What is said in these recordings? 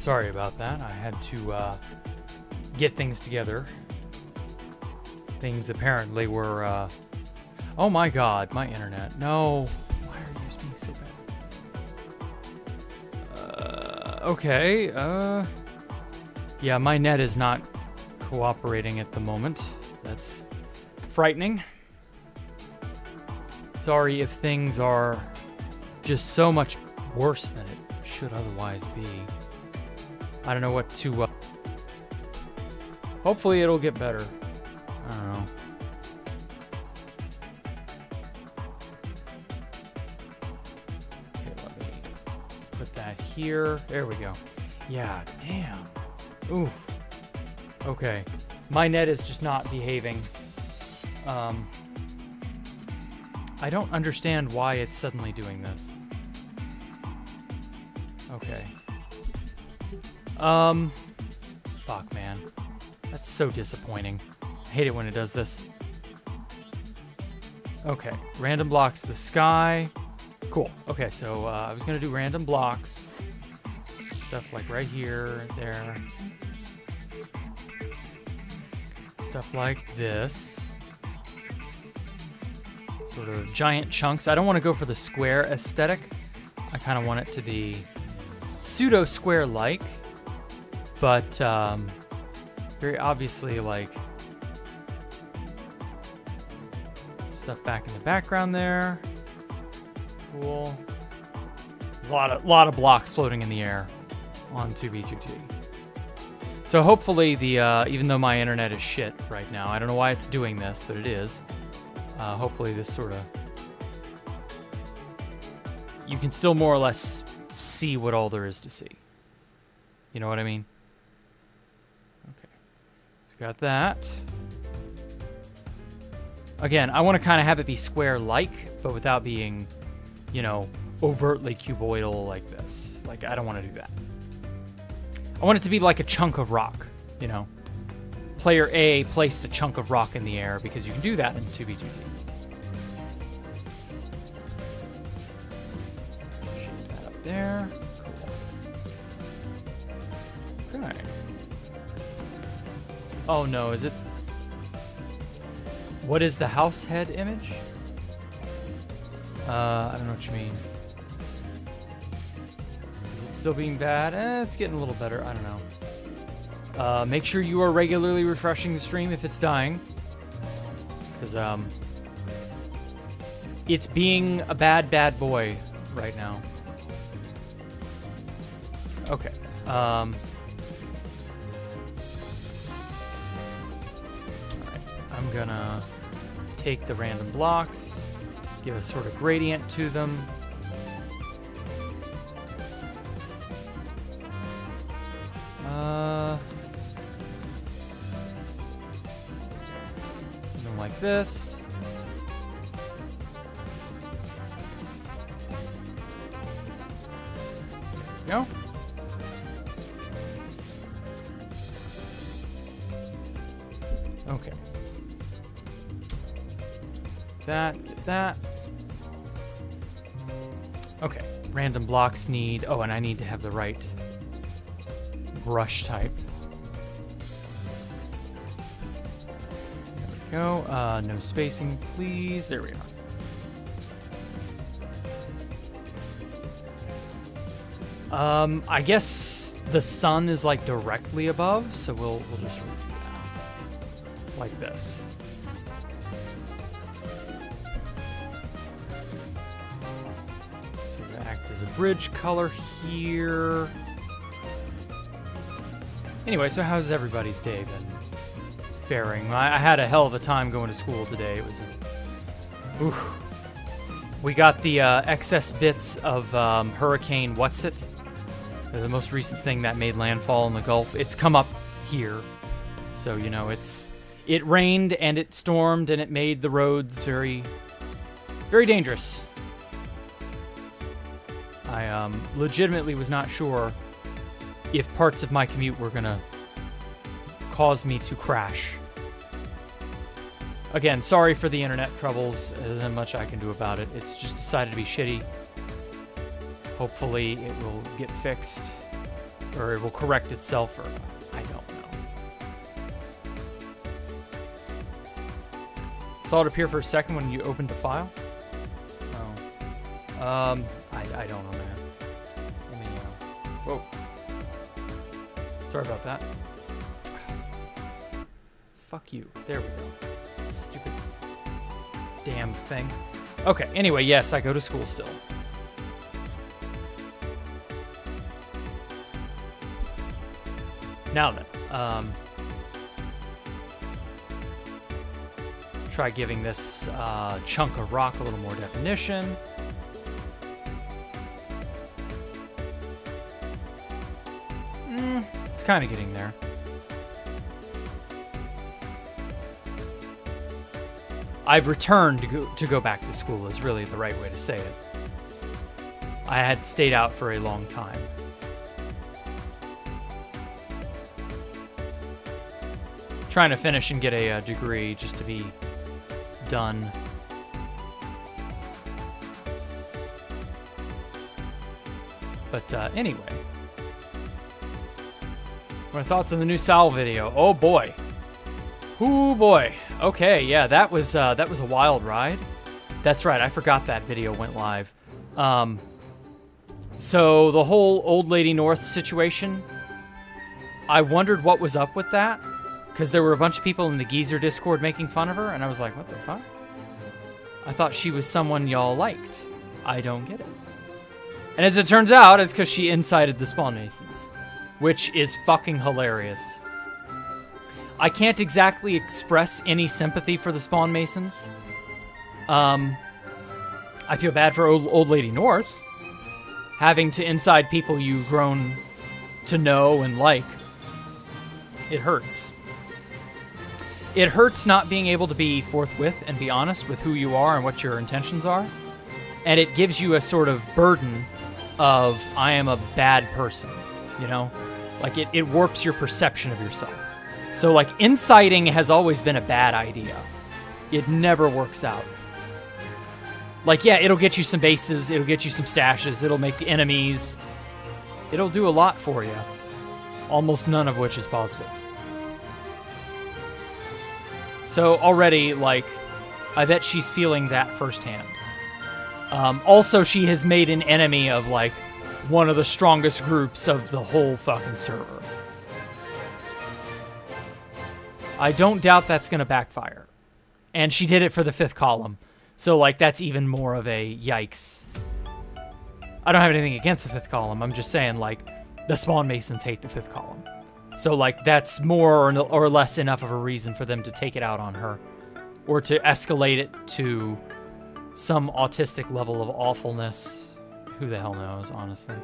Sorry about that. I had to get things together. Things apparently were... Oh my god, my internet. No. Why are you being so bad? Okay. Yeah, my net is not cooperating at the moment. That's frightening. Sorry if things are just so much worse than it should otherwise be. I don't know what to... Hopefully it'll get better. I don't know. Okay, let me put that here. There we go. Yeah, damn. Ooh. Okay. My net is just not behaving. I don't understand why it's suddenly doing this. Okay. Fuck, man. That's so disappointing. I hate it when it does this. Okay. Random blocks the sky. Cool. Okay, so I was gonna do random blocks. Stuff like right here, there. Stuff like this. Sort of giant chunks. I don't want to go for the square aesthetic. I kind of want it to be pseudo-square-like, but very obviously like stuff back in the background there. Cool. A lot of blocks floating in the air on 2B2T. So hopefully the even though my internet is shit right now, I don't know why it's doing this, but it is. Hopefully this sort of... You can still more or less see what all there is to see. You know what I mean? Okay. So got that. Again, I want to kind of have it be square-like, but without being, you know, overtly cuboidal like this. Like, I don't want to do that. I want it to be like a chunk of rock, you know? Player A placed a chunk of rock in the air because you can do that in 2B2T. Shape that up there. Cool. Okay. Oh no, is it... What is the house head image? I don't know what you mean. Is it still being bad? It's getting a little better. I don't know. Make sure you are regularly refreshing the stream if it's dying. Because, it's being a bad boy right now. Okay. Alright. I'm gonna take the random blocks, give a sort of gradient to them. Something like this. There we go. Okay. Get that. Okay. Random blocks need... Oh, and I need to have the right brush type. There we go. No spacing, please. There we are. I guess the sun is like directly above, so we'll just do that. Like this. Sort of act as a bridge color here. Anyway, so how's everybody's day been faring? I had a hell of a time going to school today. It was... Oof. We got the excess bits of Hurricane What's-It, the most recent thing that made landfall in the Gulf. It's come up here, so, you know, it rained and it stormed and it made the roads very, very dangerous. I legitimately was not sure if parts of my commute were gonna cause me to crash. Again, sorry for the internet troubles. There's not much I can do about it. It's just decided to be shitty. Hopefully it will get fixed. or it will correct itself, or I don't know. Saw it appear for a second when you opened the file. Oh. I don't know, man. Let me, whoa. Sorry about that. Fuck you. There we go. Stupid damn thing. Okay, anyway, yes, I go to school still. Now then, try giving this chunk of rock a little more definition. It's kind of getting there. I've returned to go back to school is really the right way to say it. I had stayed out for a long time. Trying to finish and get a degree just to be done. But anyway. My thoughts on the new Sal video. Oh boy. Ooh boy. Okay, yeah, that was a wild ride. That's right, I forgot that video went live. So the whole Old Lady North situation, I wondered what was up with that, because there were a bunch of people in the Geezer Discord making fun of her, and I was like, what the fuck? I thought she was someone y'all liked. I don't get it. And as it turns out, it's because she incited the Spawn Masons, which is fucking hilarious. I can't exactly express any sympathy for the Spawn Masons. I feel bad for Old Lady North, having to incite people you've grown to know and like. It hurts. It hurts not being able to be forthwith and be honest with who you are and what your intentions are. And it gives you a sort of burden of, I am a bad person, you know? Like, it warps your perception of yourself. So, like, inciting has always been a bad idea. It never works out. Like, yeah, it'll get you some bases, it'll get you some stashes, it'll make enemies. It'll do a lot for you. Almost none of which is positive. So already, like, I bet she's feeling that firsthand. Also, she has made an enemy of, like, one of the strongest groups of the whole fucking server. I don't doubt that's going to backfire. And she did it for the fifth column. So, like, that's even more of a yikes. I don't have anything against the fifth column. I'm just saying, like, the Spawn Masons hate the fifth column. So, like, that's more or less enough of a reason for them to take it out on her. Or to escalate it to some autistic level of awfulness. Who the hell knows, honestly.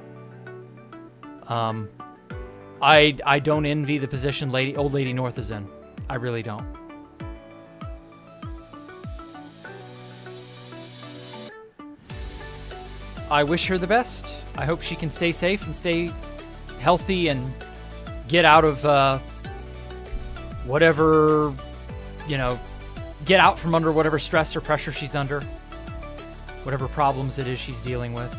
I don't envy the position Old Lady North is in. I really don't. I wish her the best. I hope she can stay safe and stay healthy and get out of whatever, you know, get out from under whatever stress or pressure she's under. Whatever problems it is she's dealing with.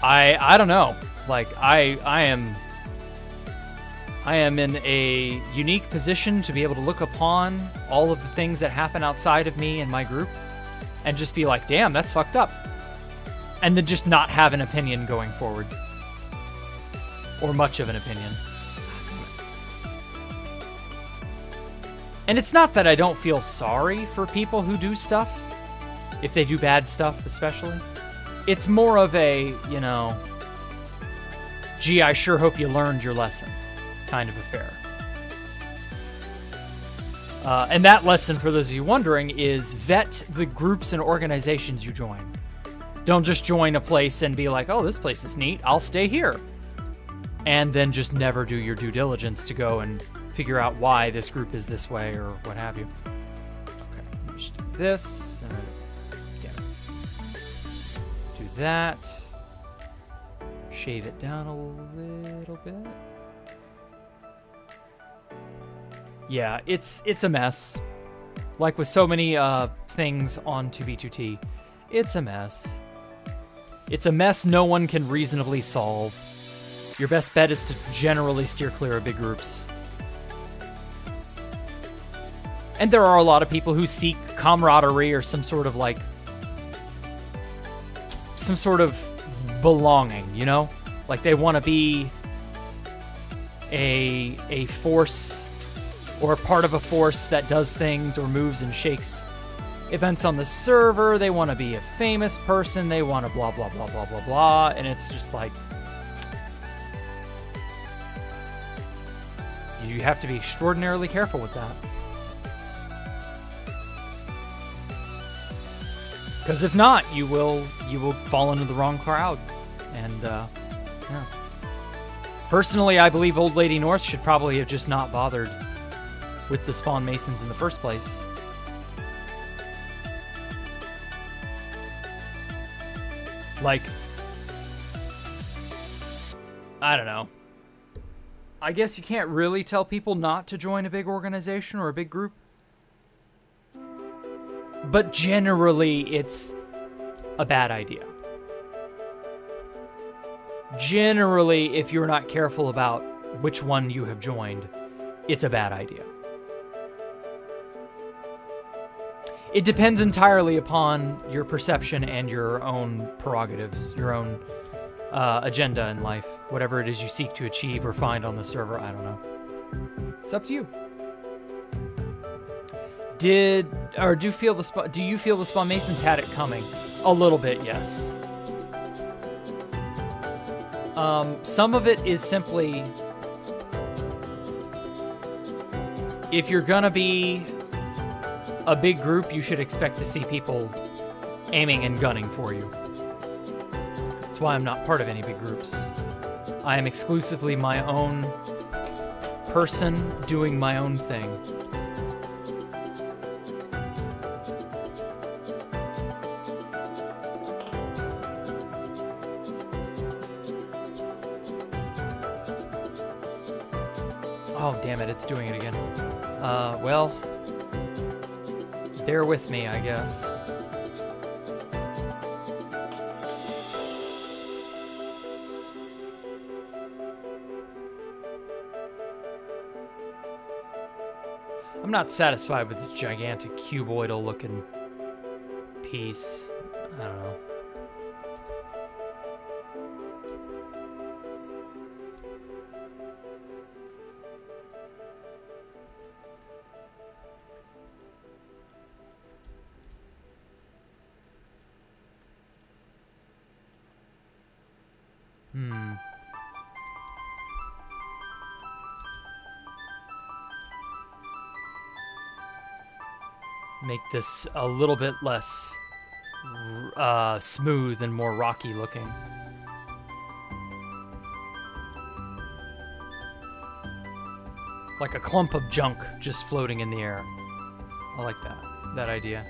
I don't know. Like, I am in a unique position to be able to look upon all of the things that happen outside of me and my group and just be like, damn, that's fucked up. And then just not have an opinion going forward. Or much of an opinion. And it's not that I don't feel sorry for people who do stuff. If they do bad stuff, especially. It's more of a, you know, gee, I sure hope you learned your lesson kind of affair. And that lesson, for those of you wondering, is vet the groups and organizations you join. Don't just join a place and be like, oh, this place is neat, I'll stay here. And then just never do your due diligence to go and figure out why this group is this way or what have you. Okay, let me just do this. Do that. Shave it down a little bit. Yeah, it's a mess. Like with so many things on 2v2t, it's a mess. It's a mess no one can reasonably solve. Your best bet is to generally steer clear of big groups. And there are a lot of people who seek camaraderie or some sort of belonging, you know? Like they want to be a force or part of a force that does things or moves and shakes events on the server. They want to be a famous person. They want to blah, blah, blah, blah, blah, blah. And it's just like, you have to be extraordinarily careful with that. Because if not, you will fall into the wrong crowd. And, yeah. Personally, I believe Old Lady North should probably have just not bothered with the Spawn Masons in the first place. Like, I don't know. I guess you can't really tell people not to join a big organization or a big group. But generally, it's a bad idea. Generally, if you're not careful about which one you have joined, it's a bad idea. It depends entirely upon your perception and your own prerogatives, your own agenda in life. Whatever it is you seek to achieve or find on the server, I don't know. It's up to you. Do you feel the Spawn Masons had it coming? A little bit, yes. Some of it is simply, if you're gonna be a big group, you should expect to see people aiming and gunning for you. That's why I'm not part of any big groups. I am exclusively my own person doing my own thing. Oh, damn it, it's doing it again. Well, bear with me, I guess. I'm not satisfied with this gigantic cuboidal looking piece. I don't know. Make this a little bit less smooth and more rocky looking. Like a clump of junk just floating in the air. I like that idea.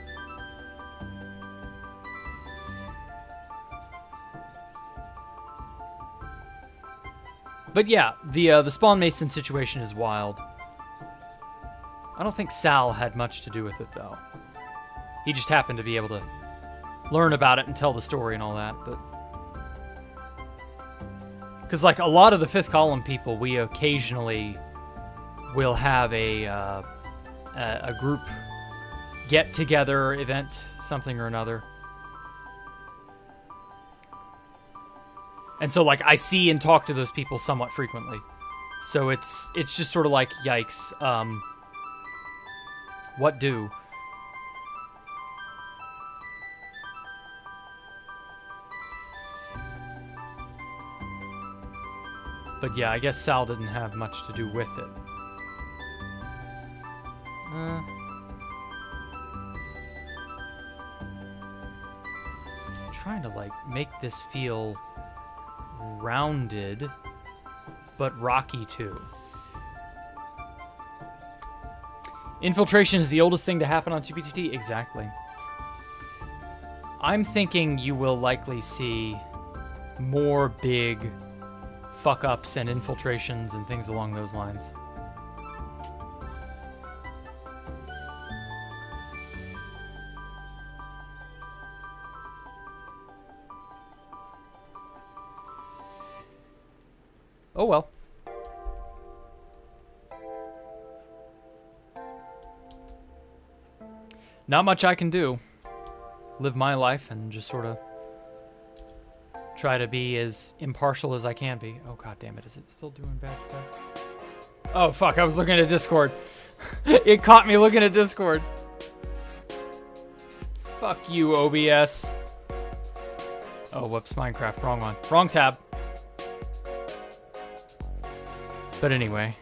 But yeah, the Spawn Mason situation is wild. I don't think Sal had much to do with it, though. He just happened to be able to learn about it and tell the story and all that, but... Because, like, a lot of the Fifth Column people, we occasionally will have a group get-together event, something or another. And so, like, I see and talk to those people somewhat frequently. So it's just sort of like, yikes, what do? But yeah, I guess Sal didn't have much to do with it. Trying to, like, make this feel rounded, but rocky too. Infiltration is the oldest thing to happen on 2PTT? Exactly. I'm thinking you will likely see more big fuck-ups and infiltrations and things along those lines. Oh well. Not much I can do. Live my life and just sort of try to be as impartial as I can be. Oh god damn it, is it still doing bad stuff? Oh fuck, I was looking at Discord. It caught me looking at Discord. Fuck you, OBS. Oh, whoops, Minecraft, wrong one. Wrong tab. But anyway.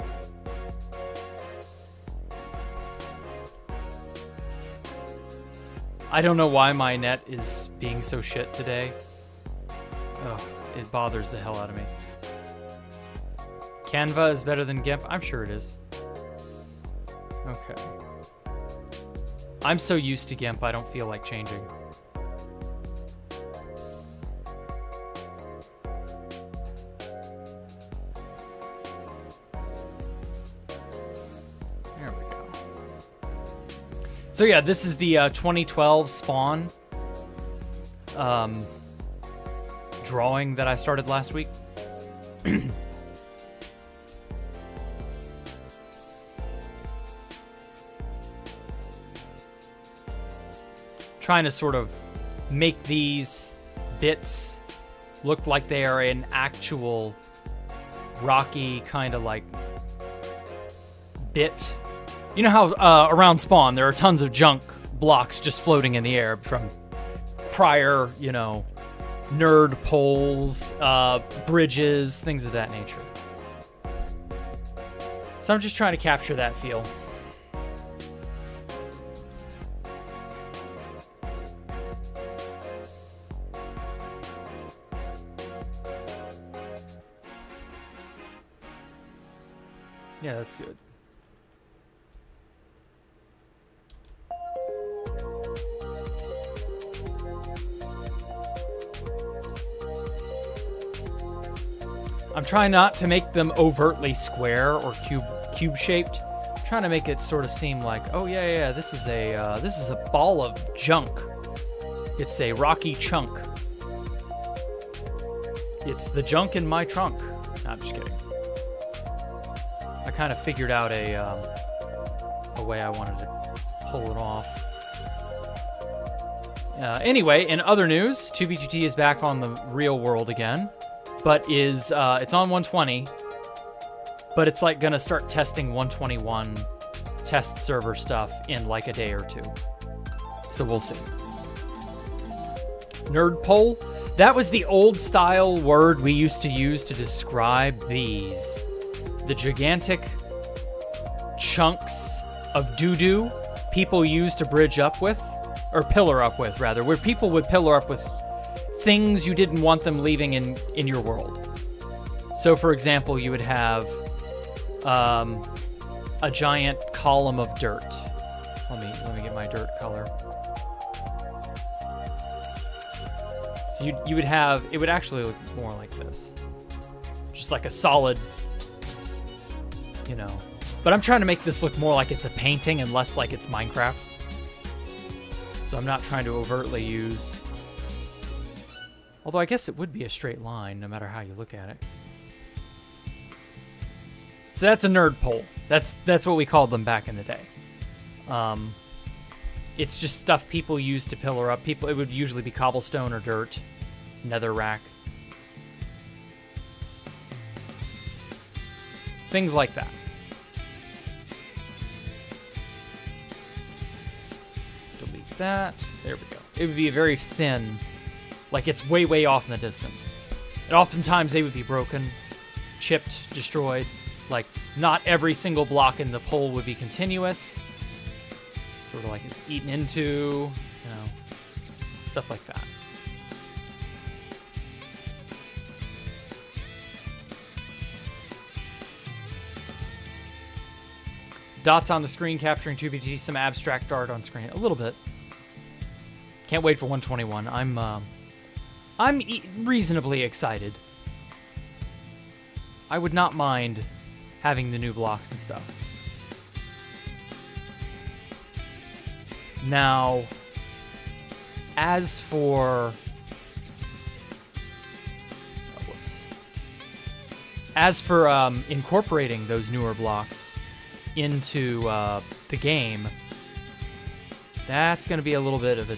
I don't know why my net is being so shit today. Ugh, it bothers the hell out of me. Canva is better than GIMP? I'm sure it is. Okay. I'm so used to GIMP, I don't feel like changing. There we go. So yeah, this is the 2012 Spawn drawing that I started last week. Trying to sort of make these bits look like they are an actual rocky kind of like bit. You know how around Spawn there are tons of junk blocks just floating in the air from prior, you know, nerd poles, bridges, things of that nature. So I'm just trying to capture that feel. Yeah, that's good. I'm trying not to make them overtly square or cube shaped. I'm trying to make it sort of seem like, oh yeah, this is a ball of junk. It's a rocky chunk. It's the junk in my trunk. No, I'm just kidding. I kind of figured out a way I wanted to pull it off. Anyway, in other news, 2BGT is back on the real world again, but it's on 120, but it's like gonna start testing 121 test server stuff in like a day or two. So we'll see. Nerd pole? That was the old style word we used to use to describe these. The gigantic chunks of doo-doo people used to bridge up with, or pillar up with, rather, where people would pillar up with things you didn't want them leaving in your world. So, for example, you would have a giant column of dirt. Let me get my dirt color. So you would have, it would actually look more like this. Just like a solid, you know. But I'm trying to make this look more like it's a painting and less like it's Minecraft. So I'm not trying to overtly use... Although I guess it would be a straight line no matter how you look at it. So that's a nerd pole. That's what we called them back in the day. It's just stuff people used to pillar up. It would usually be cobblestone or dirt, netherrack. Things like that. Delete that. There we go. It would be a very thin, like it's way, way off in the distance. And oftentimes they would be broken, chipped, destroyed. Like, not every single block in the pole would be continuous. Sort of like it's eaten into, you know, stuff like that. Dots on the screen capturing 2BT, some abstract art on screen. A little bit. Can't wait for 121. I'm reasonably excited. I would not mind having the new blocks and stuff. Now, as for... Oh, whoops. As for incorporating those newer blocks into the game, that's going to be a little bit of a...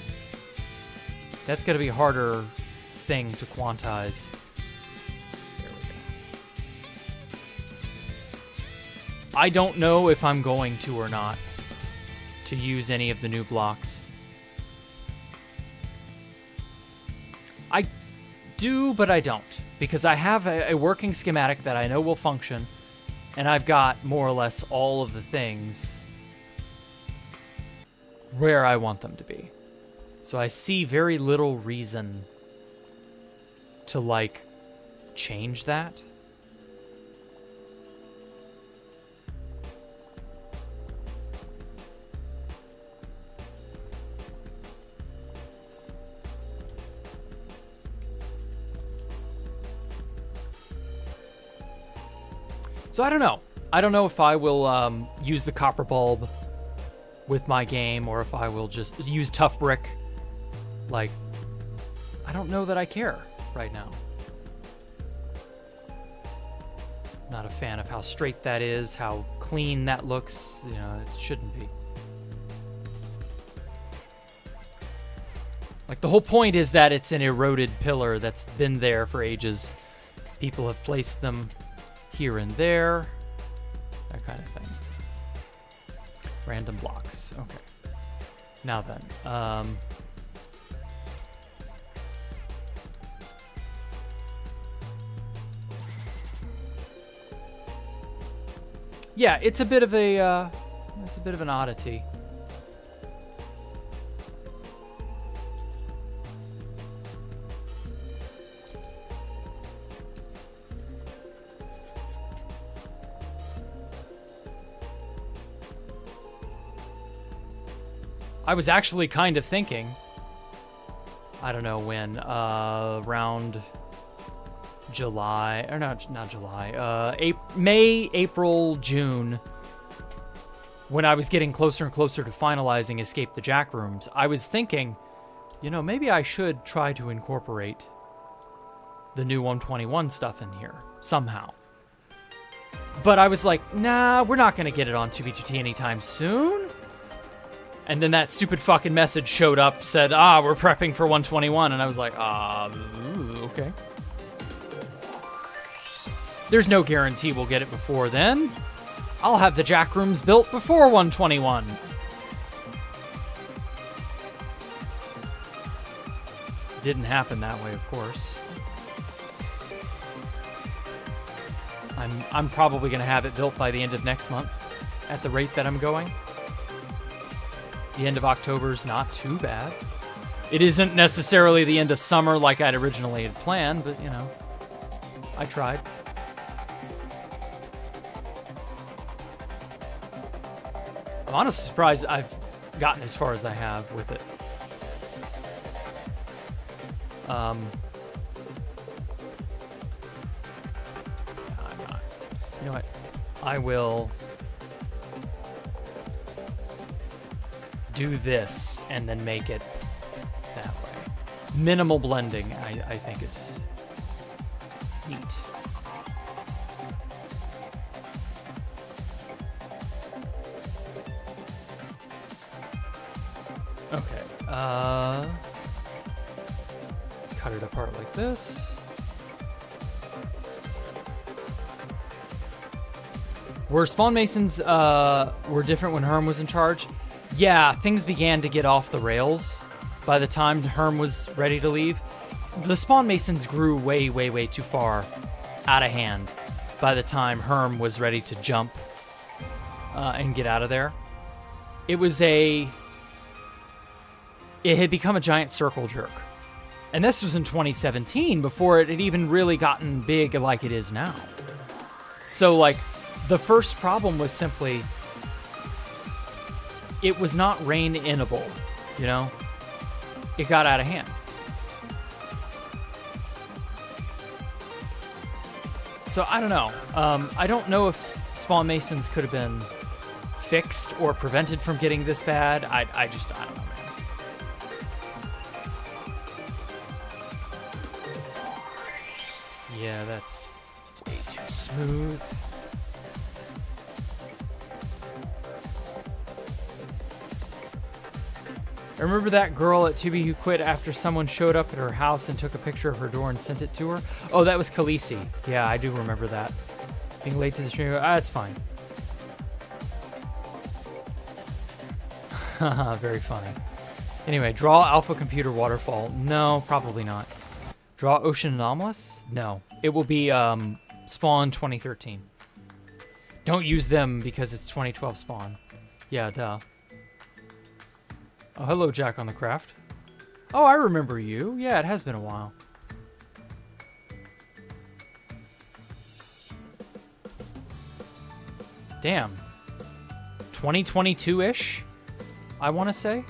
That's going to be a harder thing to quantize. There we go. I don't know if I'm going to or not to use any of the new blocks. I do, but I don't. Because I have a working schematic that I know will function, and I've got more or less all of the things where I want them to be. So I see very little reason to, like, change that. So I don't know. I don't know if I will use the copper bulb with my game or if I will just use tough brick. Like, I don't know that I care right now. Not a fan of how straight that is, how clean that looks. You know, it shouldn't be. Like, the whole point is that it's an eroded pillar that's been there for ages. People have placed them here and there, that kind of thing. Random blocks. Okay. Now then, yeah, it's a bit of an oddity. I was actually kind of thinking, I don't know when, around July, or not July, May, April, June, when I was getting closer and closer to finalizing Escape the Jack Rooms, I was thinking, you know, maybe I should try to incorporate the new 121 stuff in here, somehow. But I was like, nah, we're not going to get it on 2B2T anytime soon. And then that stupid fucking message showed up, said, we're prepping for 121. And I was like, okay. There's no guarantee we'll get it before then. I'll have the Jack Rooms built before 121. Didn't happen that way, of course. I'm probably going to have it built by the end of next month at the rate that I'm going. The end of October's not too bad. It isn't necessarily the end of summer like I'd originally had planned, but, you know, I tried. I'm honestly surprised I've gotten as far as I have with it. I'm not. You know what? I will do this and then make it that way. Minimal blending, I think, is neat. Okay, cut it apart like this. Were Spawn Masons were different when Herm was in charge? Yeah, things began to get off the rails by the time Herm was ready to leave. The Spawn Masons grew way, way, way too far out of hand by the time Herm was ready to jump and get out of there. It had become a giant circle jerk. And this was in 2017, before it had even really gotten big like it is now. So, like, the first problem was simply, it was not rain-inable, you know? It got out of hand. So, I don't know. I don't know if Spawn Masons could have been fixed or prevented from getting this bad. I don't know, man. Yeah, that's way too Smooth. I remember that girl at 2B who quit after someone showed up at her house and took a picture of her door and sent it to her. Oh, that was Khaleesi. Yeah, I do remember that. Being late to the stream. It's fine. Very funny. Anyway, draw alpha computer waterfall. No, probably not. Draw ocean anomalous? No. It will be Spawn 2013. Don't use them because it's 2012 Spawn. Yeah, duh. Oh, hello, Jack on the Craft. Oh, I remember you. Yeah, it has been a while. Damn. 2022-ish, I want to say.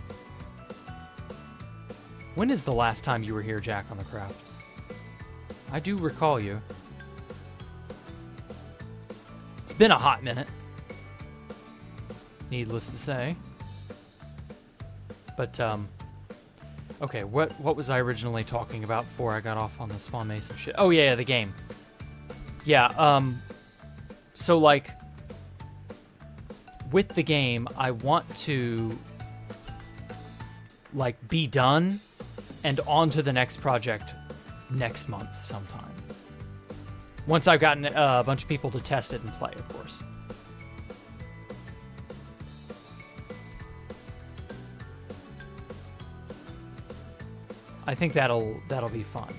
When is the last time you were here, Jack on the Craft? I do recall you. It's been a hot minute. Needless to say. But, okay, what was I originally talking about before I got off on the Spawn Mason shit? Oh, yeah, the game. Yeah, so, like, with the game, I want to, like, be done and on to the next project next month sometime. Once I've gotten a bunch of people to test it and play, of course. I think that'll be fun.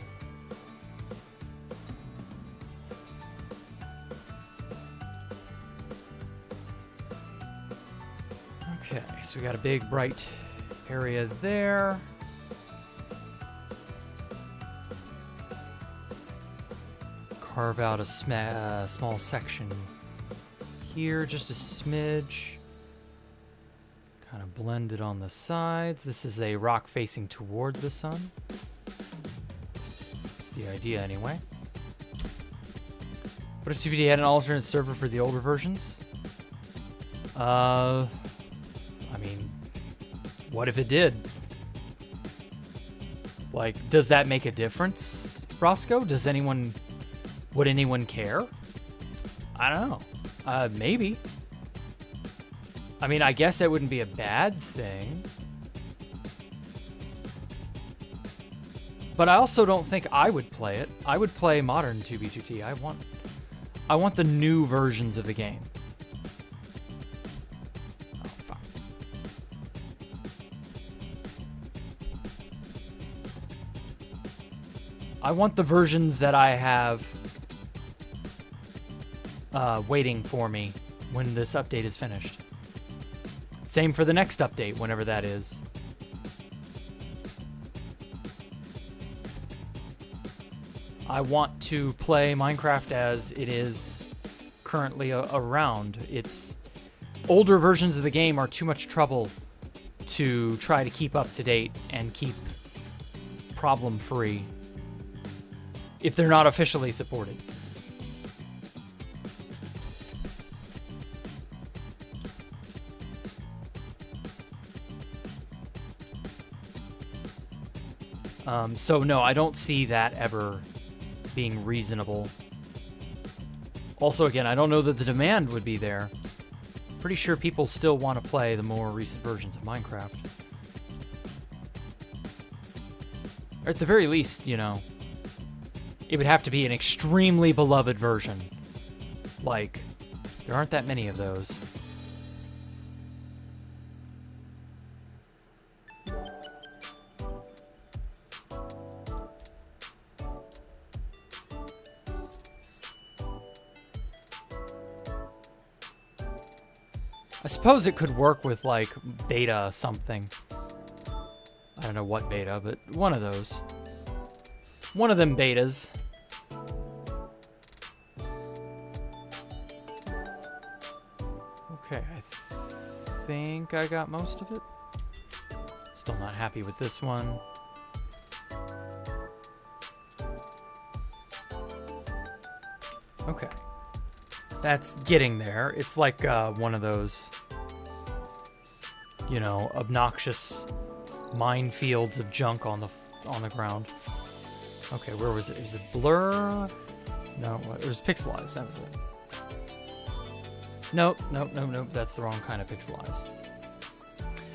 Okay, so we got a big bright area there. Carve out a small section here, just a smidge. Kind of blend it on the sides. This is a rock facing toward the sun. That's the idea anyway. What if TBD had an alternate server for the older versions? I mean, what if it did? Like, does that make a difference, Roscoe? Would anyone care? I don't know. Maybe. I mean, I guess it wouldn't be a bad thing. But I also don't think I would play it. I would play modern 2B2T. I want the new versions of the game. Oh, fuck. I want the versions that I have waiting for me when this update is finished. Same for the next update, whenever that is. I want to play Minecraft as it is currently around. It's older versions of the game are too much trouble to try to keep up to date and keep problem-free if they're not officially supported. So no, I don't see that ever being reasonable. Also, again, I don't know that the demand would be there. Pretty sure people still want to play the more recent versions of Minecraft. Or at the very least, you know, it would have to be an extremely beloved version. Like, there aren't that many of those. I suppose it could work with, like, beta something. I don't know what beta, but one of those. One of them betas. Okay, I think I got most of it. Still not happy with this one. Okay. That's getting there. It's like one of those, you know, obnoxious minefields of junk on the ground. Okay, where was it? Is it blur? No, it was pixelized. That was it. Nope, nope, nope, nope. That's the wrong kind of pixelized.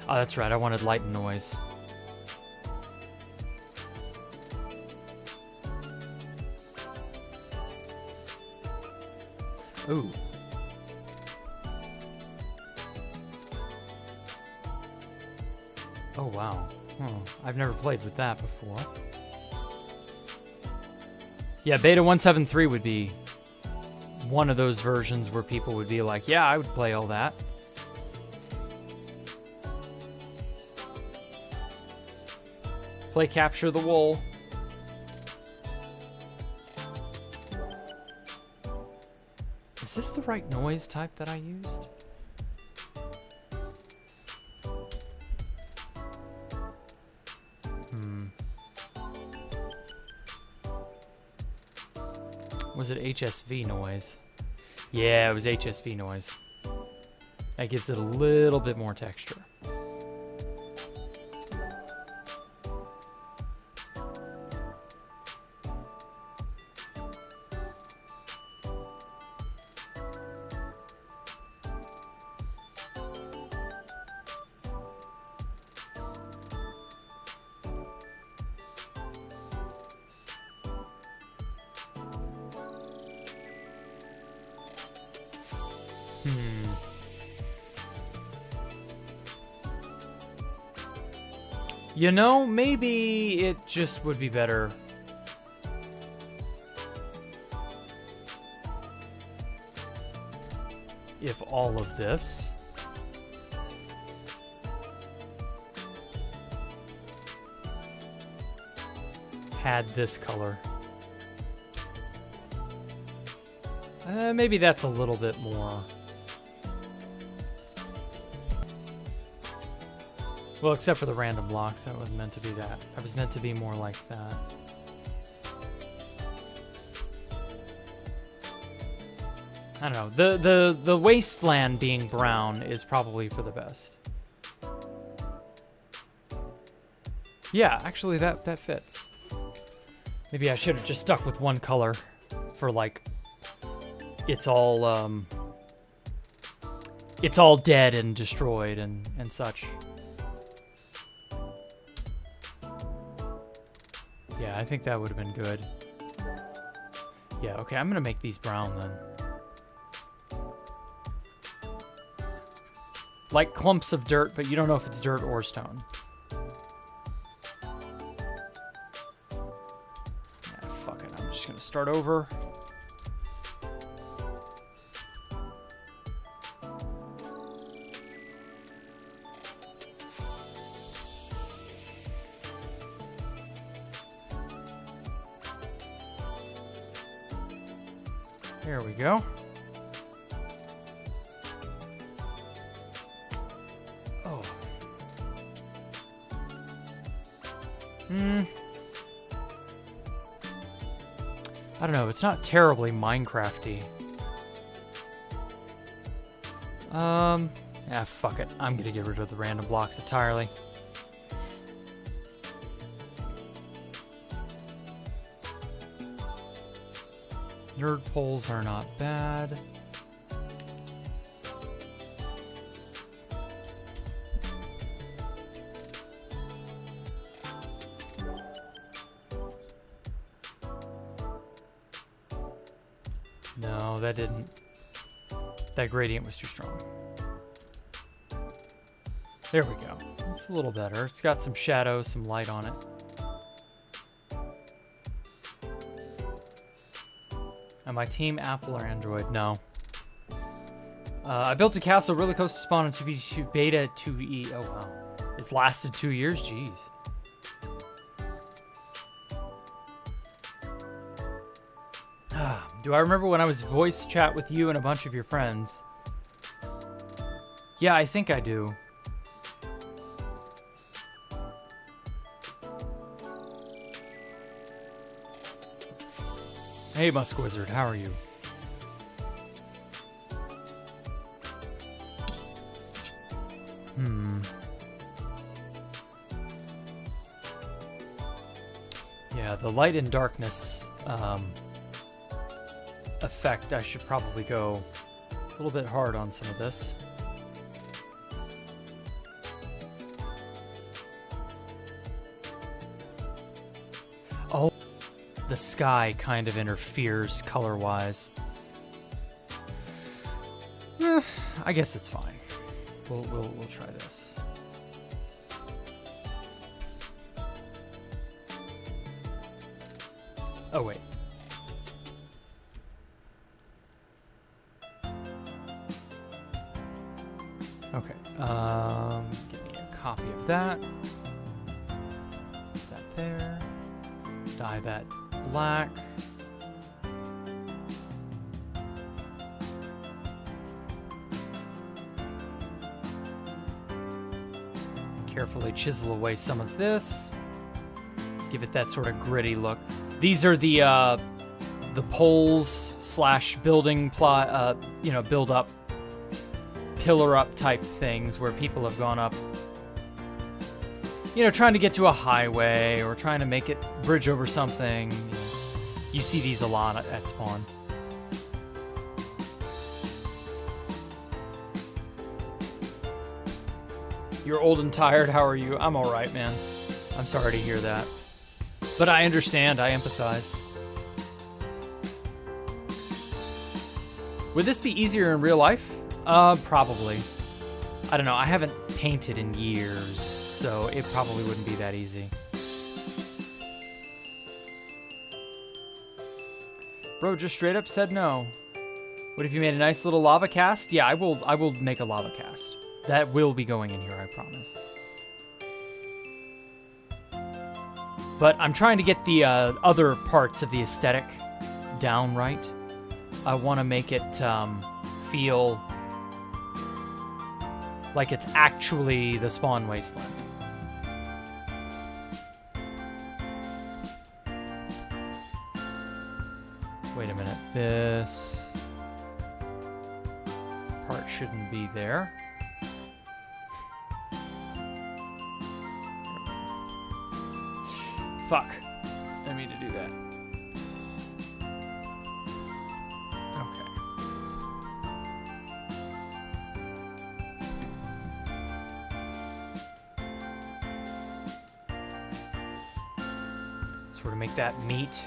Oh, that's right. I wanted light and noise. Ooh. Oh, wow. I've never played with that before. Yeah, Beta 173 would be one of those versions where people would be like, yeah, I would play all that. Play Capture the Wool. Is this the right noise type that I used? Was it HSV noise? Yeah, it was HSV noise. That gives it a little bit more texture. You know, maybe it just would be better if all of this had this color. Maybe that's a little bit more. Well, except for the random blocks, that wasn't meant to be that. That was meant to be more like that. I don't know. The wasteland being brown is probably for the best. Yeah, actually that fits. Maybe I should have just stuck with one color for like it's all dead and destroyed and such. Yeah, I think that would have been good. Yeah, okay, I'm gonna make these brown then. Like clumps of dirt, but you don't know if it's dirt or stone. Yeah, fuck it, I'm just gonna start over. There we go. Oh. I don't know, it's not terribly Minecraft-y. Yeah, fuck it. I'm gonna get rid of the random blocks entirely. Nerd poles are not bad. No, that didn't. That gradient was too strong. There we go. It's a little better. It's got some shadows, some light on it. Am I team Apple or Android? No. I built a castle really close to spawn on beta 2E. Oh, wow. It's lasted 2 years? Jeez. Do I remember when I was voice chat with you and a bunch of your friends? Yeah, I think I do. Hey, Musk Wizard, how are you? Yeah, the light and darkness effect, I should probably go a little bit hard on some of this. Oh, the sky kind of interferes color-wise. I guess it's fine. We'll try this. Oh wait. Okay. Give me a copy of that. Put that there. Dye that black. Carefully chisel away some of this. Give it that sort of gritty look. These are the poles slash building plot, build up, pillar up type things where people have gone up, trying to get to a highway or trying to make it bridge over something. You see these a lot at spawn. You're old and tired. How are you? I'm all right, man. I'm sorry to hear that. But I understand. I empathize. Would this be easier in real life? Probably. I don't know. I haven't painted in years, so it probably wouldn't be that easy. Bro just straight up said no. What if you made a nice little lava cast? Yeah, I will make a lava cast. That will be going in here, I promise. But I'm trying to get the other parts of the aesthetic down right. I want to make it feel like it's actually the spawn wasteland. Wait a minute. This part shouldn't be there. Fuck. I mean to do that. Okay. Sort of make that meat.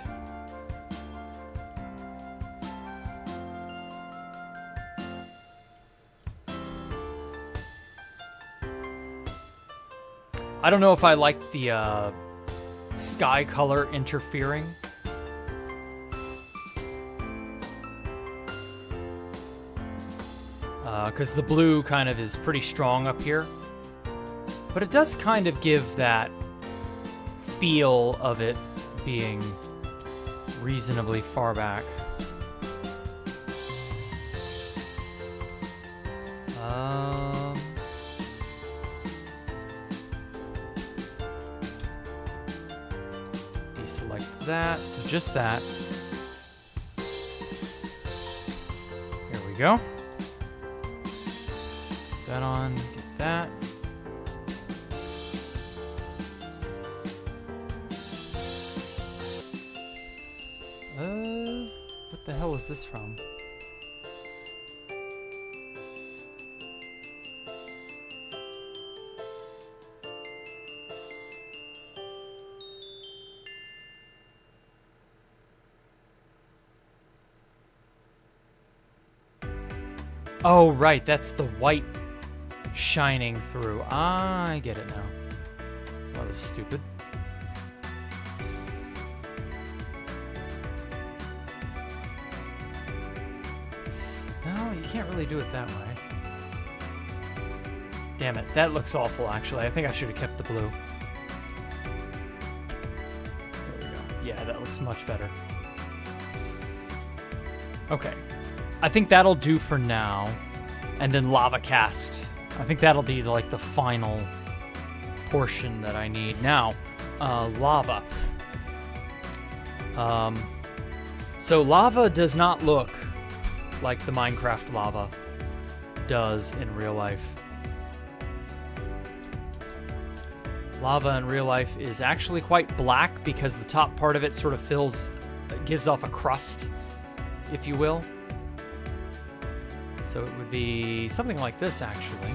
I don't know if I like the sky color interfering. Because the blue kind of is pretty strong up here. But it does kind of give that feel of it being reasonably far back. Deselect that, so just that. Here we go. Put that on, get that. What the hell is this from? Oh, right, that's the white shining through. I get it now. That was stupid. No, you can't really do it that way. Damn it, that looks awful, actually. I think I should have kept the blue. There we go. Yeah, that looks much better. Okay. I think that'll do for now. And then lava cast. I think that'll be like the final portion that I need. Now, lava. So lava does not look like the Minecraft lava does in real life. Lava in real life is actually quite black because the top part of it sort of gives off a crust. if you will. So it would be something like this, actually.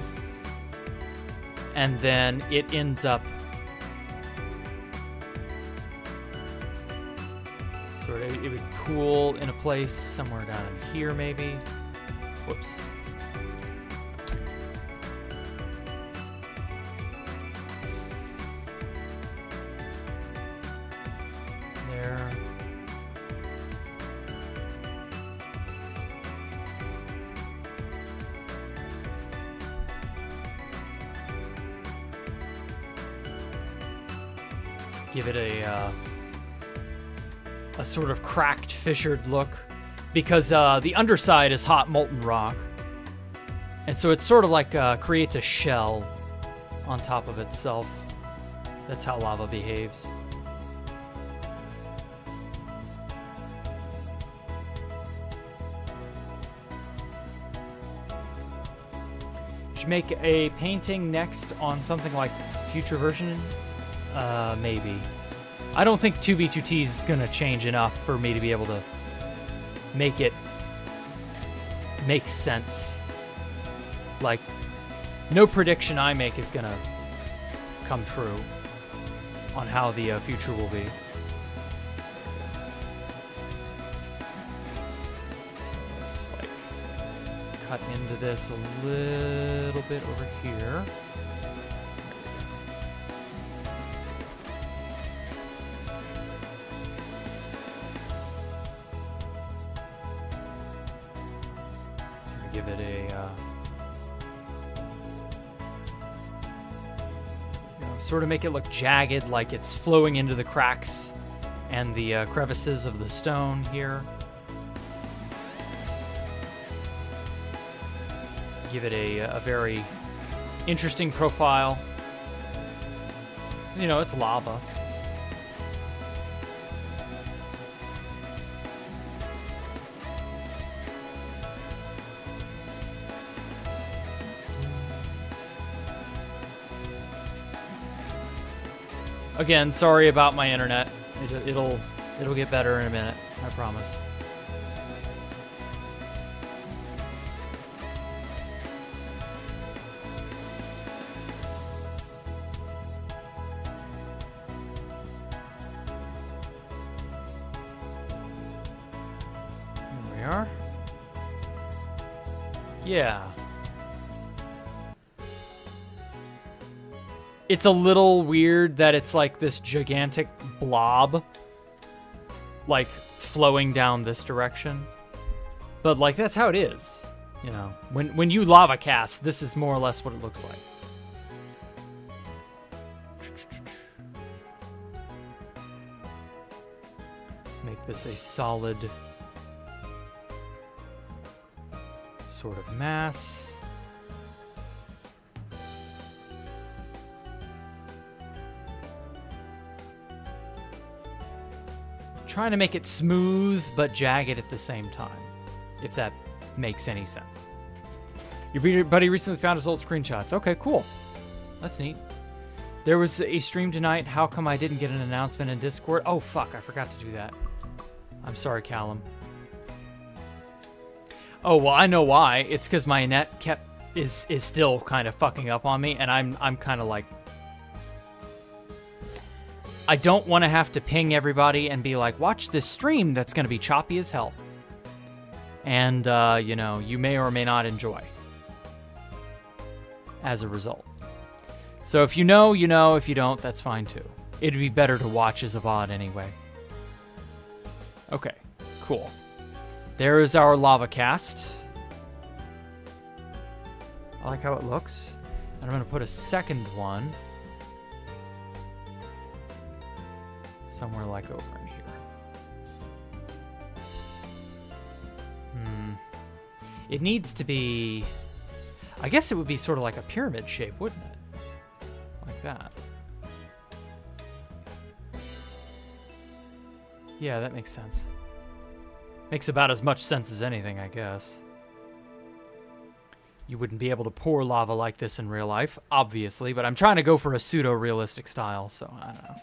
And then it ends up sort of, it would pool in a place somewhere down here, maybe. Whoops. There. Give it a sort of cracked, fissured look, because the underside is hot molten rock, and so it sort of like creates a shell on top of itself. That's how lava behaves. Should make a painting next on something like future version. Maybe. I don't think 2B2T is gonna change enough for me to be able to make it make sense. Like, no prediction I make is gonna come true on how the future will be. Let's like cut into this a little bit over here. Give it a, sort of make it look jagged, like it's flowing into the cracks and the crevices of the stone here. Give it a very interesting profile. You know, it's lava. Again, sorry about my internet. It'll get better in a minute, I promise. There we are. Yeah. It's a little weird that it's like this gigantic blob, like flowing down this direction. But like, that's how it is. You know, when you lava cast, this is more or less what it looks like. Let's make this a solid sort of mass. Trying to make it smooth but jagged at the same time, if that makes any sense. Your buddy recently found his old screenshots. Okay, cool. That's neat. There was a stream tonight. How come I didn't get an announcement in Discord? Oh, fuck, I forgot to do that. I'm sorry, Callum. Oh, well, I know why. It's because my net is still kind of fucking up on me, and I'm kind of like, I don't want to have to ping everybody and be like, watch this stream that's going to be choppy as hell. And, you know, you may or may not enjoy as a result. So if you know, you know. If you don't, that's fine too. It'd be better to watch as a VOD anyway. Okay, cool. There is our lava cast. I like how it looks. And I'm going to put a second one somewhere like over in here. It needs to be, I guess it would be sort of like a pyramid shape, wouldn't it? Like that. Yeah, that makes sense. Makes about as much sense as anything, I guess. You wouldn't be able to pour lava like this in real life, obviously, but I'm trying to go for a pseudo-realistic style, so I don't know.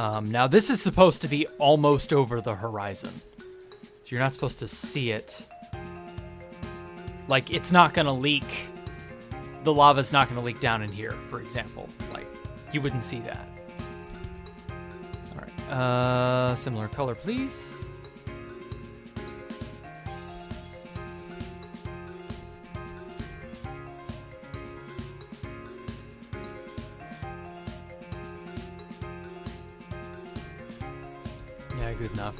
Now, this is supposed to be almost over the horizon. So you're not supposed to see it. Like, it's not going to leak. The lava's not going to leak down in here, for example. Like, you wouldn't see that. All right. Similar color, please. Yeah, good enough.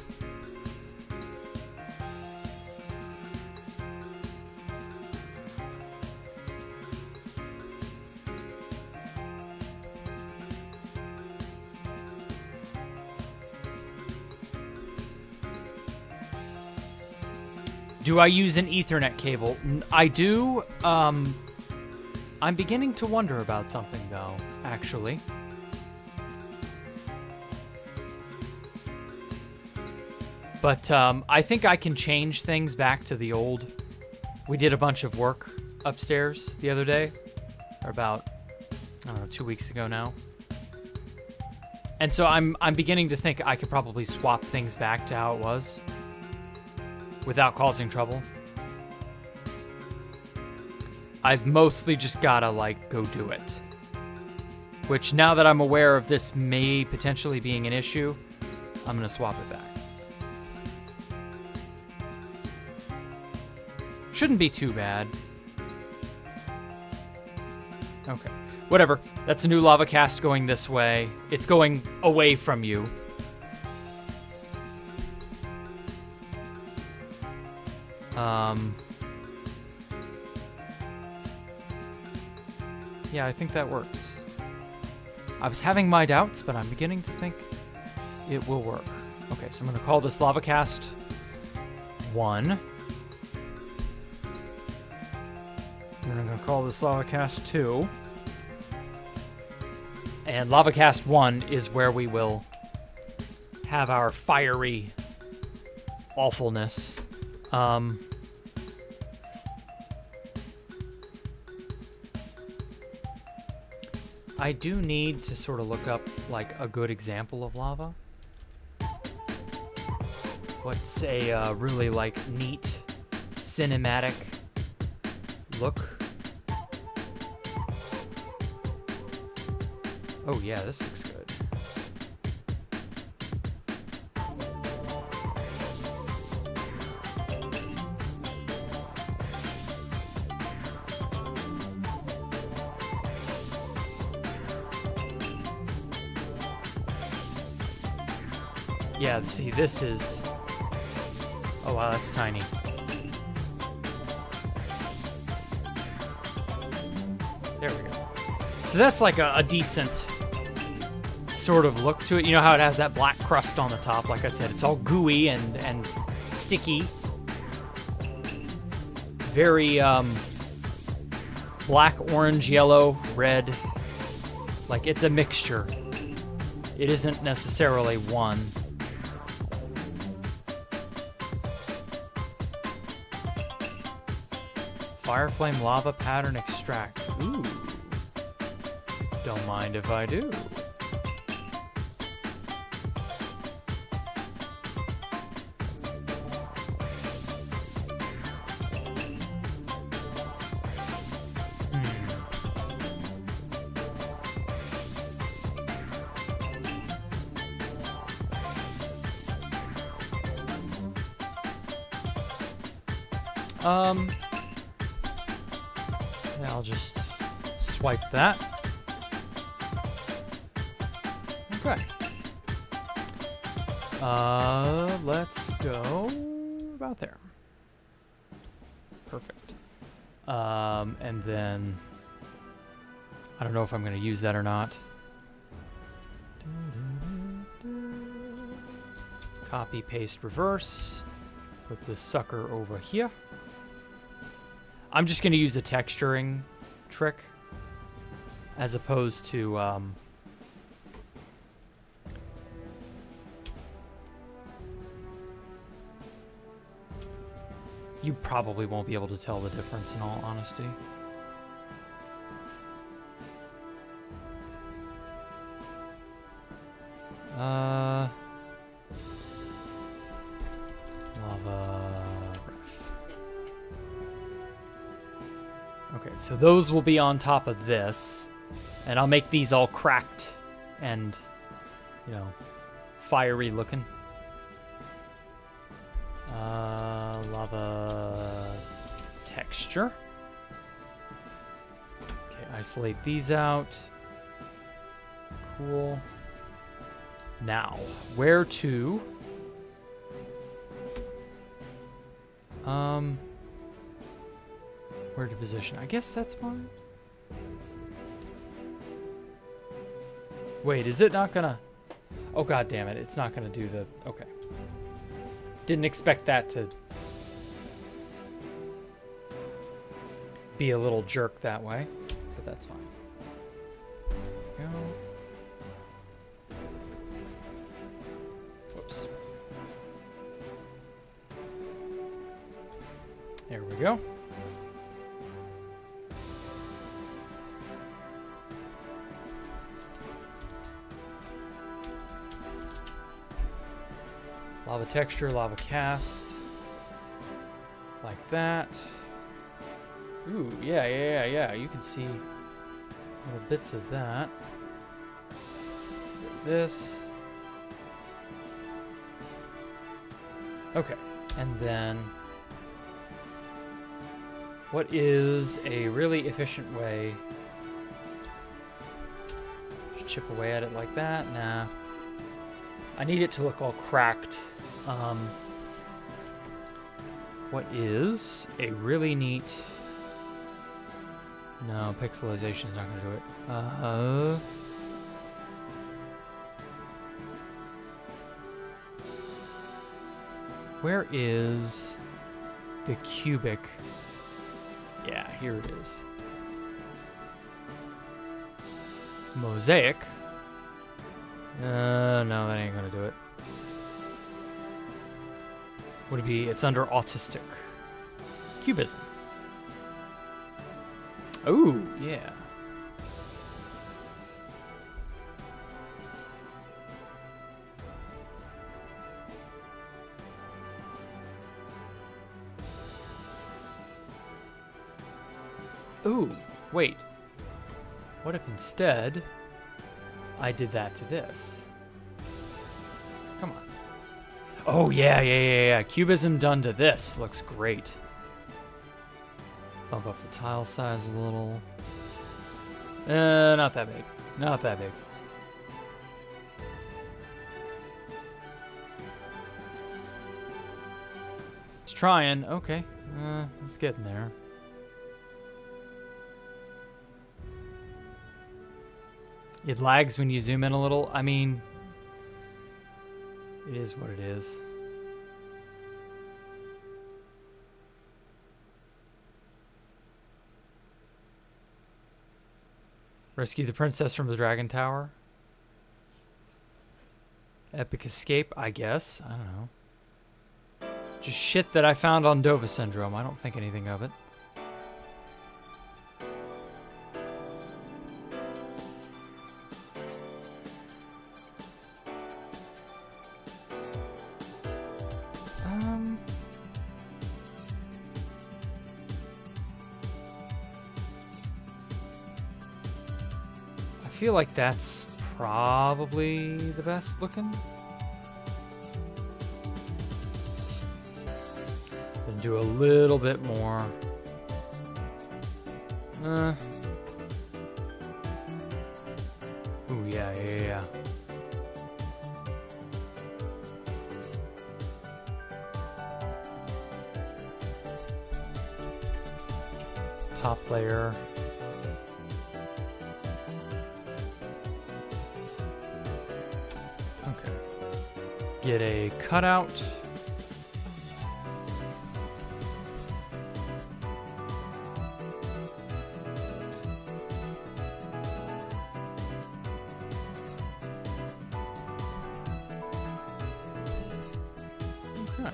Do I use an Ethernet cable? I do. I'm beginning to wonder about something, though, actually. But I think I can change things back to the old. We did a bunch of work upstairs the other day, or about, I don't know, 2 weeks ago now. And so I'm beginning to think I could probably swap things back to how it was without causing trouble. I've mostly just gotta, like, go do it. Which, now that I'm aware of this may potentially being an issue, I'm gonna swap it back. Shouldn't be too bad. Okay. Whatever. That's a new lava cast going this way. It's going away from you. Yeah, I think that works. I was having my doubts, but I'm beginning to think it will work. Okay, so I'm going to call this lava cast 1. And I'm going to call this lava cast 2. And lava cast 1 is where we will have our fiery awfulness. I do need to sort of look up, like, a good example of lava. What's a really, like, neat, cinematic look? Oh, yeah, this looks good. Yeah, see, this is... Oh, wow, that's tiny. There we go. So that's like a decent sort of look to it. You know how it has that black crust on the top? Like I said, it's all gooey and sticky. Very black, orange, yellow, red. Like, it's a mixture. It isn't necessarily one. Fire flame lava pattern extract. Ooh. Don't mind if I do. Yeah, I'll just swipe that. Okay. Let's go about there. Perfect. And then I don't know if I'm going to use that or not. Copy, paste, reverse. Put this sucker over here. I'm just going to use a texturing trick as opposed to you probably won't be able to tell the difference in all honesty. Lava ref. Okay, so those will be on top of this. And I'll make these all cracked and, you know, fiery looking. Lava texture. Okay, isolate these out. Cool. Now, where to? Where to position? I guess that's fine. Wait, is it not gonna? Oh, god damn it! It's not gonna do the. Okay. Didn't expect that to be a little jerk that way, but that's fine. There we go. Whoops. There we go. Lava texture, lava cast. Like that. Ooh, yeah. You can see little bits of that. This. Okay, and then what is a really efficient way? Just chip away at it like that? Nah. I need it to look all cracked. What is a really neat... No, pixelization is not going to do it. Where is the cubic? Yeah, here it is. Mosaic. No, that ain't going to do it. Would it be? It's under autistic. Cubism. Oh, yeah. Ooh, wait. What if instead I did that to this? Come on. Oh, yeah. Cubism done to this looks great. Bump up the tile size a little. Not that big. Not that big. It's trying. Okay. It's getting there. It lags when you zoom in a little. I mean, it is what it is. Rescue the princess from the dragon tower. Epic escape, I guess. I don't know. Just shit that I found on Dova Syndrome. I don't think anything of it. I feel like that's probably the best looking. Then do a little bit more. Ooh, yeah. Top layer. Okay. Get a cutout. Okay.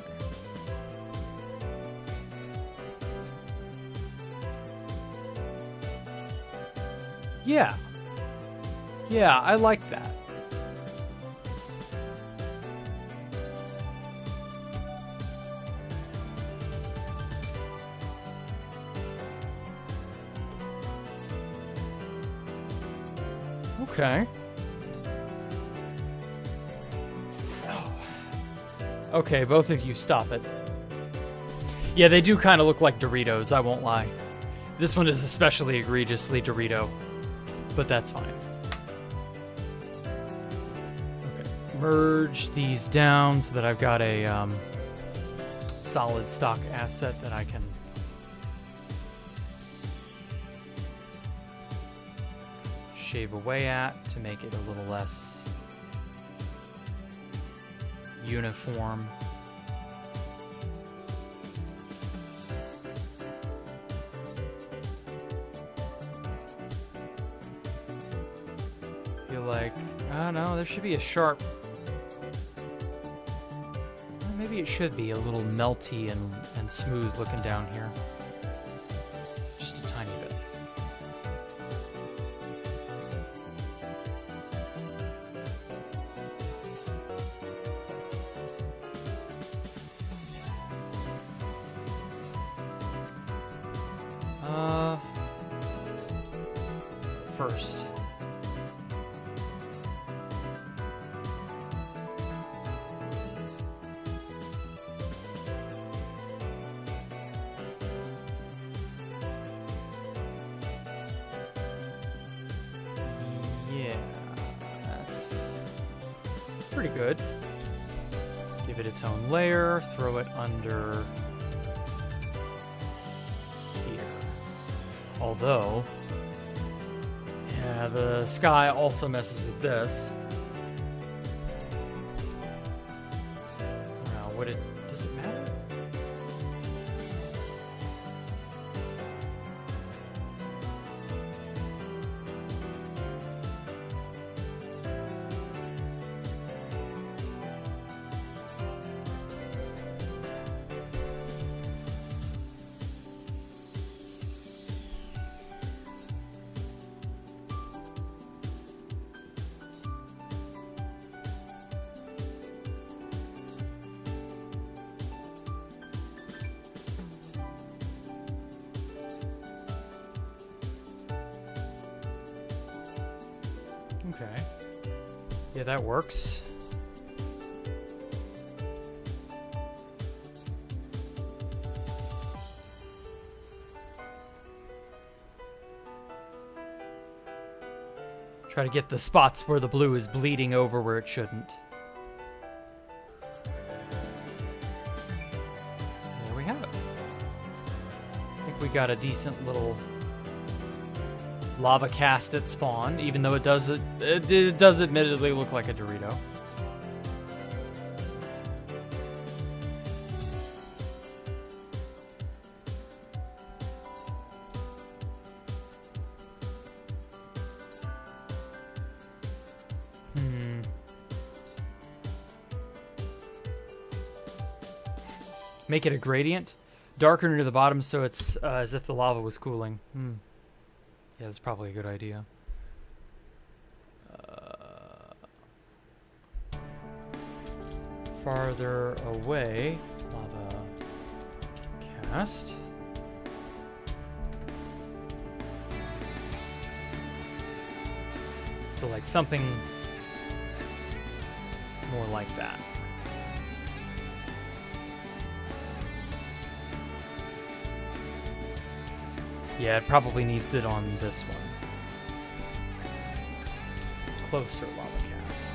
Yeah. Yeah, I like that. Okay. Okay, both of you stop it. Yeah, they do kind of look like Doritos, I won't lie. This one is especially egregiously Dorito, but that's fine. Okay, merge these down so that I've got a solid stock asset that I can shave away at to make it a little less uniform. Feel like, I don't know, there should be a sharp, well, maybe it should be a little melty and smooth looking down here. Just a tiny bit. First. Yeah, that's pretty good. Give it its own layer, throw it under here. Although, yeah, the sky also messes with this. Now, does it matter? Okay. Yeah, that works. Try to get the spots where the blue is bleeding over where it shouldn't. There we have it. I think we got a decent little lava cast at spawn, even though it does admittedly look like a Dorito. Make it a gradient, darker near the bottom so it's as if the lava was cooling. Yeah, that's probably a good idea. Farther away, lava cast. So like something more like that. Yeah, it probably needs it on this one. Closer lava cast.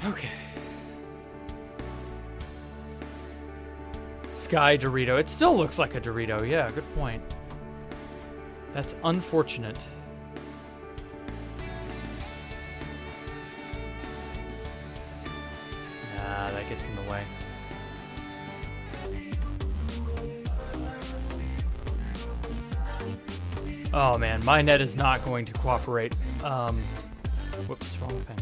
Okay. Sky Dorito. It still looks like a Dorito. Yeah, good point. That's unfortunate. Nah, that gets in the way. Oh man, my net is not going to cooperate. Whoops, wrong thing.